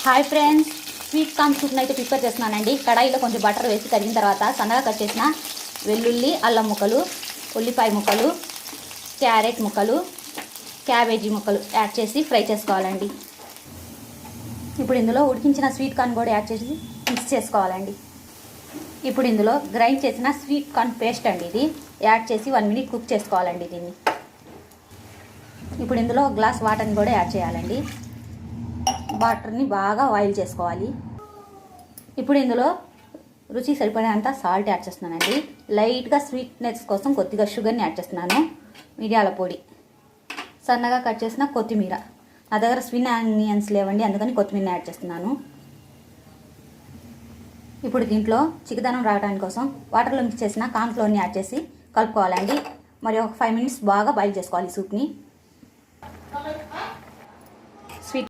Hi friends, sweet corn సూప్ని అయితే prepare చేస్తున్నానండి. కడాయిలో కొంచెం బటర్ వేసి కరిగిన తర్వాత సన్నగా కట్ చేసిన వెల్లుల్లి, అల్లం ముక్కలు, ఉల్లిపాయ ముక్కలు, క్యారెట్ ముక్కలు, క్యాబేజీ ముక్కలు యాడ్ చేసి ఫ్రై చేసుకోవాలండి. ఇప్పుడు ఇందులో ఉడికించిన స్వీట్ కార్న్ కూడా యాడ్ చేసి మిక్స్ చేసుకోవాలండి. ఇప్పుడు ఇందులో గ్రైండ్ చేసిన స్వీట్ కార్న్ పేస్ట్ అండి, ఇది యాడ్ చేసి 1 మినిట్ కుక్ చేసుకోవాలండి దీన్ని. ఇప్పుడు ఇందులో గ్లాస్ వాటర్ని కూడా యాడ్ చేయాలండి. వాటర్ని బాగా బాయిల్ చేసుకోవాలి. ఇప్పుడు ఇందులో రుచి సరిపడేంత సాల్ట్ యాడ్ చేస్తున్నానండి. లైట్గా స్వీట్నెస్ కోసం కొద్దిగా షుగర్ని యాడ్ చేస్తున్నాను. మిరియాల పొడి, సన్నగా కట్ చేసిన కొత్తిమీర. నా దగ్గర స్విన్ ఆనియన్స్ లేవండి, అందుకని కొత్తిమీర యాడ్ చేస్తున్నాను. ఇప్పుడు దీంట్లో చిక్కదనం రావడానికి కోసం వాటర్లో మిక్స్ చేసిన కార్న్ ఫ్లోర్ని యాడ్ చేసి కలుపుకోవాలండి. మరి ఒక 5 మినిట్స్ బాగా బాయిల్ చేసుకోవాలి సూప్ని.